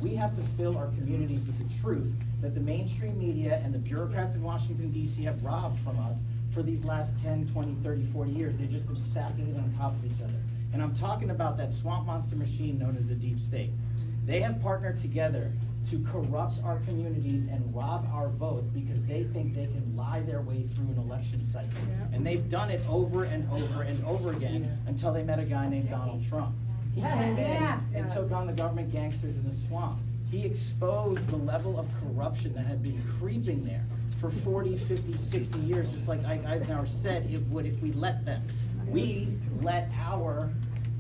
We have to fill our communities with the truth that the mainstream media and the bureaucrats in Washington, D.C. have robbed from us for these last 10, 20, 30, 40 years. They've just been stacking it on top of each other. And I'm talking about that swamp monster machine known as the deep state. They have partnered together to corrupt our communities and rob our votes because they think they can lie their way through an election cycle. Yeah. And they've done it over and over and over again until they met a guy named Donald Trump. He came in and took on the government gangsters in the swamp. He exposed the level of corruption that had been creeping there for 40, 50, 60 years, just like Eisenhower said it would if we let them. We let our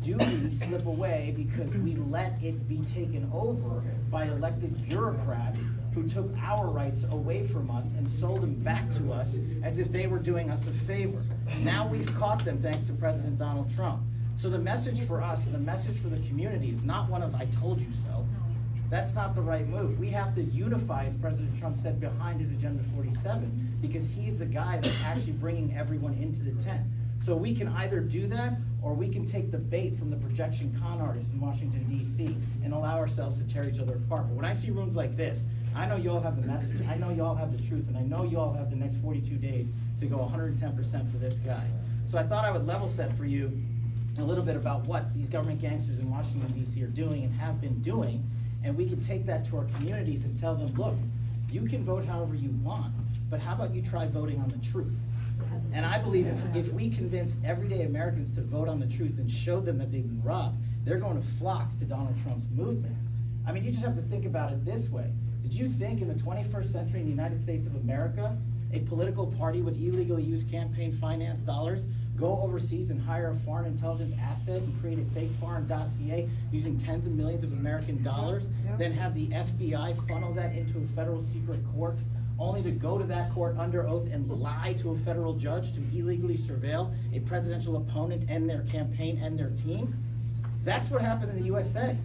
duty slip away because we let it be taken over by elected bureaucrats who took our rights away from us and sold them back to us as if they were doing us a favor. Now we've caught them thanks to President Donald Trump. So the message for us and the message for the community is not one of "I told you so." That's not the right move. We have to unify, as President Trump said, behind his Agenda 47 because he's the guy that's actually bringing everyone into the tent. So we can either do that or we can take the bait from the projection con artists in Washington, D.C. and allow ourselves to tear each other apart. But when I see rooms like this, I know you all have the message, I know you all have the truth, and I know you all have the next 42 days to go 110% for this guy. So I thought I would level set for you a little bit about what these government gangsters in Washington, D.C. are doing and have been doing, and we can take that to our communities and tell them, look, you can vote however you want, but how about you try voting on the truth? And I believe if we convince everyday Americans to vote on the truth and show them that they've been robbed, they're going to flock to Donald Trump's movement. I mean, you just have to think about it this way. Did you think in the 21st century in the United States of America, a political party would illegally use campaign finance dollars, go overseas and hire a foreign intelligence asset and create a fake foreign dossier using tens of millions of American dollars, then have the FBI funnel that into a federal secret court, only to go to that court under oath and lie to a federal judge to illegally surveil a presidential opponent and their campaign and their team? That's what happened in the USA,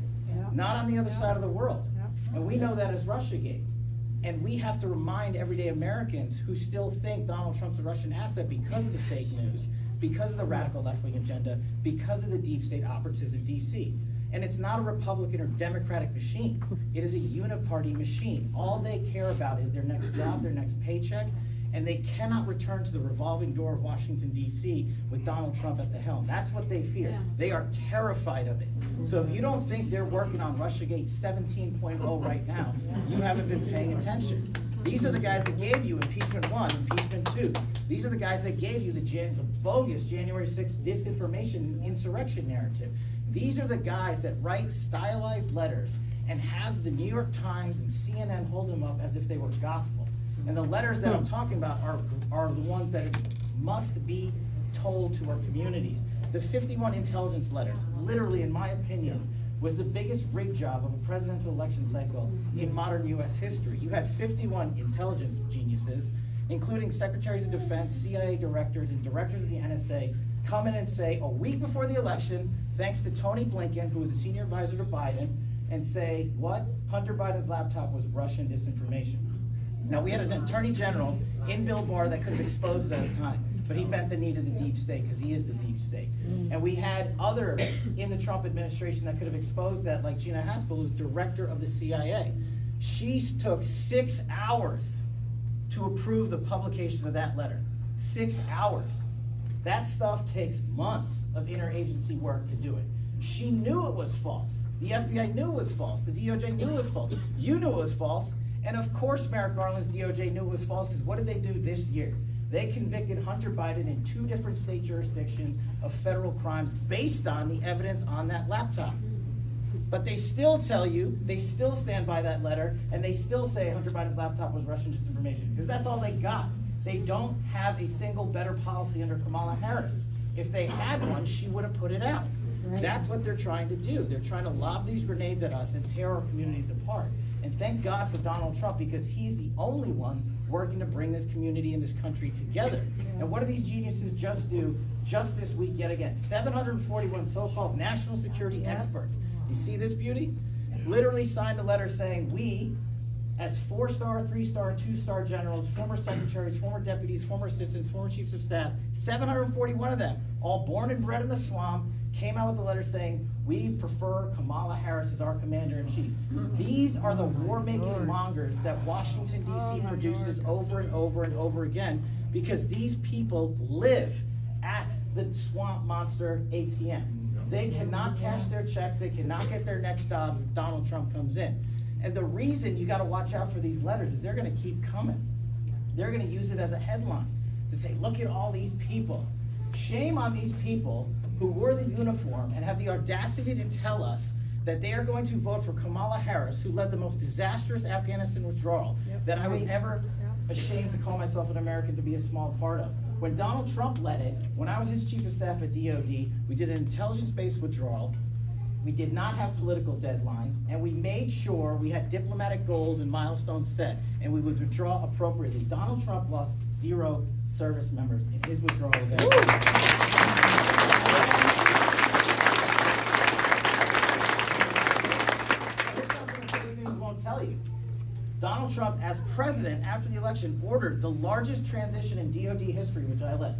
not on the other side of the world. And we know that as Russiagate. And we have to remind everyday Americans who still think Donald Trump's a Russian asset because of the fake news, because of the radical left-wing agenda, because of the deep state operatives in D.C. And it's not a Republican or Democratic machine. It is a uniparty machine. All they care about is their next job, their next paycheck, and they cannot return to the revolving door of Washington, D.C. with Donald Trump at the helm. That's what they fear. They are terrified of it. So if you don't think they're working on Russiagate 17.0 right now, you haven't been paying attention. These are the guys that gave you impeachment 1, impeachment 2. These are the guys that gave you the bogus January 6th disinformation insurrection narrative. These are the guys that write stylized letters and have the New York Times and CNN hold them up as if they were gospel. And the letters that I'm talking about are the ones that must be told to our communities. The 51 intelligence letters, literally, in my opinion, was the biggest rig job of a presidential election cycle in modern U.S. history. You had 51 intelligence geniuses, including secretaries of defense, CIA directors, and directors of the NSA, come in and say a week before the election, thanks to Tony Blinken, who was a senior advisor to Biden, and say, what? Hunter Biden's laptop was Russian disinformation. Now, we had an attorney general in Bill Barr that could have exposed it at the time, but he bent the knee to the deep state because he is the deep state. And we had others in the Trump administration that could have exposed that, like Gina Haspel, who's director of the CIA. She took 6 hours to approve the publication of that letter. 6 hours. That stuff takes months of interagency work to do it. She knew it was false. The FBI knew it was false. The DOJ knew it was false. You knew it was false. And of course Merrick Garland's DOJ knew it was false, because what did they do this year? They convicted Hunter Biden in 2 different state jurisdictions of federal crimes based on the evidence on that laptop. But they still tell you, they still stand by that letter, and they still say Hunter Biden's laptop was Russian disinformation, because that's all they got. They don't have a single better policy under Kamala Harris. If they had one, she would have put it out. Right. That's what they're trying to do. They're trying to lob these grenades at us and tear our communities apart. And thank God for Donald Trump, because he's the only one working to bring this community and this country together. And what do these geniuses just do just this week yet again? 741 so-called national security experts. You see this beauty? Literally signed a letter saying, we as 4-star, 3-star, 2-star generals, former secretaries, former deputies, former assistants, former chiefs of staff, 741 of them, all born and bred in the swamp, came out with a letter saying, we prefer Kamala Harris as our commander-in-chief. These are the war-making mongers that Washington, D.C. produces over and over and over again, because these people live at the swamp monster ATM. They cannot cash their checks, they cannot get their next job if Donald Trump comes in. And the reason you got to watch out for these letters is they're going to keep coming. They're going to use it as a headline to say, look at all these people. Shame on these people who wore the uniform and have the audacity to tell us that they are going to vote for Kamala Harris, who led the most disastrous Afghanistan withdrawal that I was ever ashamed to call myself an American to be a small part of. When Donald Trump led it, when I was his chief of staff at DOD, we did an intelligence-based withdrawal. We did not have political deadlines, and we made sure we had diplomatic goals and milestones set, and we would withdraw appropriately. Donald Trump lost 0 service members in his withdrawal event. Won't tell you. Donald Trump, as president after the election, ordered the largest transition in DOD history, which I led.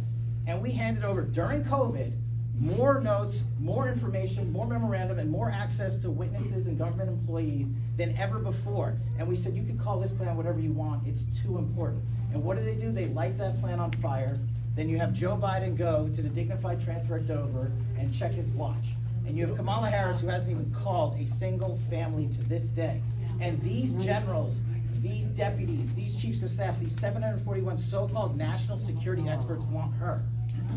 And we handed over, during COVID, more notes, more information, more memorandum, and more access to witnesses and government employees than ever before. And we said, you can call this plan whatever you want, it's too important. And what do? They light that plan on fire. Then you have Joe Biden go to the dignified transfer at Dover and check his watch. And you have Kamala Harris, who hasn't even called a single family to this day. And these generals, these deputies, these chiefs of staff, these 741 so-called national security experts want her.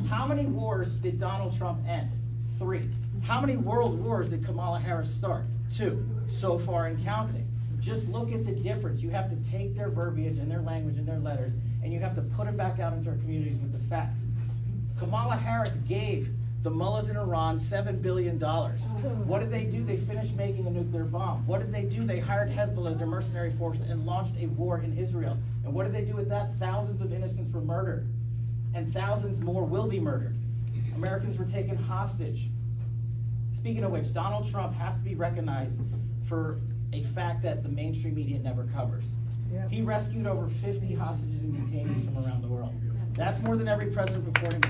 How many wars did Donald Trump end? 3. How many world wars did Kamala Harris start? 2. So far and counting. Just look at the difference. You have to take their verbiage and their language and their letters, and you have to put them back out into our communities with the facts. Kamala Harris gave the mullahs in Iran $7 billion. What did they do? They finished making a nuclear bomb. What did they do? They hired Hezbollah as their mercenary force and launched a war in Israel. And what did they do with that? Thousands of innocents were murdered. And thousands more will be murdered. Americans were taken hostage. Speaking of which, Donald Trump has to be recognized for a fact that the mainstream media never covers. Yep. He rescued over 50 hostages and detainees from around the world. That's more than every president before him. A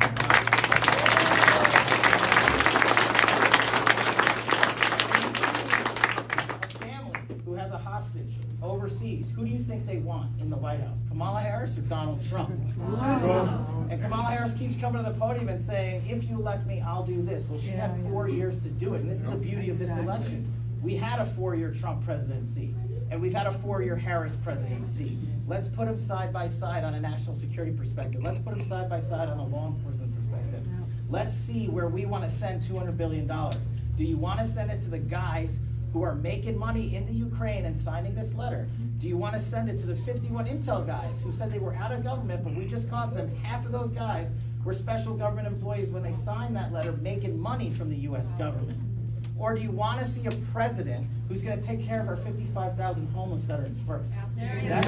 family who has a hostage overseas, who do you think they want in the White House? Kamala Harris or Donald Trump? Trump. And Kamala Harris keeps coming to the podium and saying, if you elect me, I'll do this. Well, she had 4 years to do it, and this is the beauty of this election. We had a 4-year Trump presidency, and we've had a 4-year Harris presidency. Let's put them side by side on a national security perspective. Let's put them side by side on a law enforcement perspective. Let's see where we want to send $200 billion. Do you want to send it to the guys who are making money in the Ukraine and signing this letter? Do you want to send it to the 51 intel guys who said they were out of government, but we just caught them? Half of those guys were special government employees when they signed that letter, making money from the U.S. government. Or do you want to see a president who's going to take care of our 55,000 homeless veterans first? That's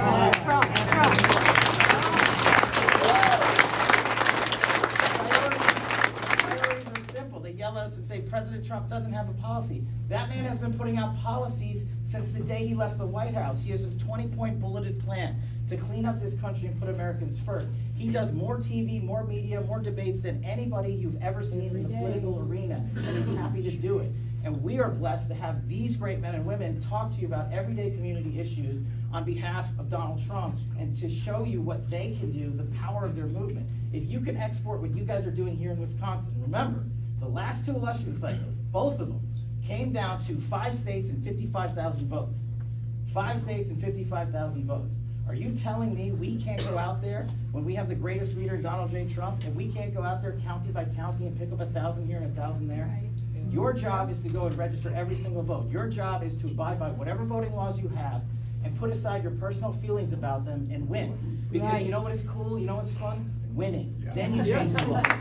Priorities are simple. They yell at us and say, President Trump doesn't have a policy. That man has been putting out policies since the day he left the White House. He has a 20-point bulleted plan to clean up this country and put Americans first. He does more TV, more media, more debates than anybody you've ever seen in the political arena, and he's happy to do it. And we are blessed to have these great men and women talk to you about everyday community issues on behalf of Donald Trump and to show you what they can do, the power of their movement. If you can export what you guys are doing here in Wisconsin, remember, the last 2 election cycles, both of them, came down to 5 states and 55,000 votes. 5 states and 55,000 votes. Are you telling me we can't go out there when we have the greatest leader, Donald J. Trump, and we can't go out there county by county and pick up 1,000 here and 1,000 there? Your job is to go and register every single vote. Your job is to abide by whatever voting laws you have and put aside your personal feelings about them and win. Because you know what is cool? You know what's fun? Winning. Yeah. Then you change the law. Go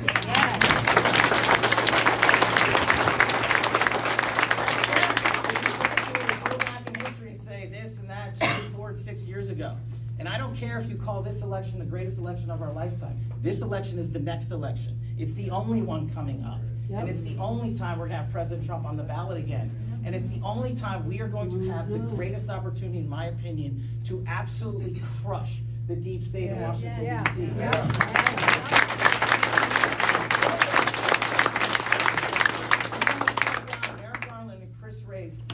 back in history and say this and that 2, 4, and 6 years ago. And I don't care if you call this election the greatest election of our lifetime. This election is the next election. It's the only one coming up. Yep. And it's the only time we're going to have President Trump on the ballot again. And it's the only time we are going to have the greatest opportunity, in my opinion, to absolutely crush the deep state of Washington, D.C.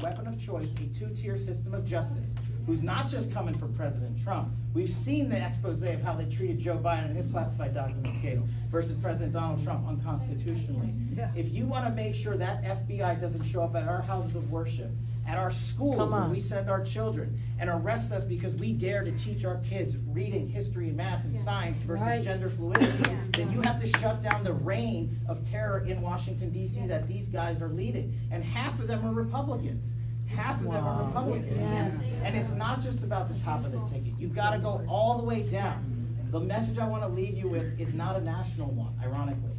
Weapon of choice, a two-tier system of justice, who's not just coming for President Trump. We've seen the expose of how they treated Joe Biden in his classified documents case versus President Donald Trump unconstitutionally. If you want to make sure that FBI doesn't show up at our houses of worship, at our schools where we send our children, and arrest us because we dare to teach our kids reading, history, and math, and science versus gender fluidity, then you have to shut down the reign of terror in Washington, D.C. that these guys are leading. And half of them are Republicans. Half of them are Republicans. And it's not just about the top of the ticket. You've got to go all the way down. The message I want to leave you with is not a national one, ironically.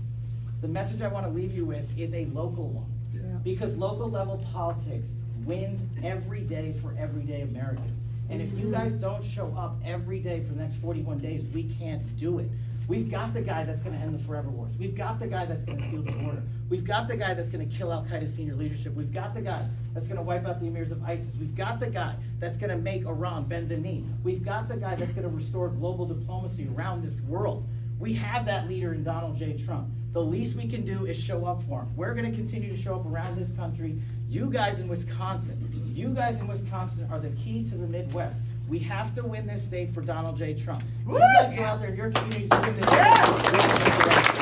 The message I want to leave you with is a local one. Because local level politics wins every day for everyday Americans. And if you guys don't show up every day for the next 41 days, we can't do it. We've got the guy that's going to end the forever wars. We've got the guy that's going to seal the border. We've got the guy that's going to kill Al-Qaeda senior leadership. We've got the guy that's going to wipe out the emirs of ISIS. We've got the guy that's going to make Iran bend the knee. We've got the guy that's going to restore global diplomacy around this world. We have that leader in Donald J. Trump. The least we can do is show up for him. We're going to continue to show up around this country. You guys in Wisconsin are the key to the Midwest. We have to win this state for Donald J. Trump. You guys go out there in your communities to win this state.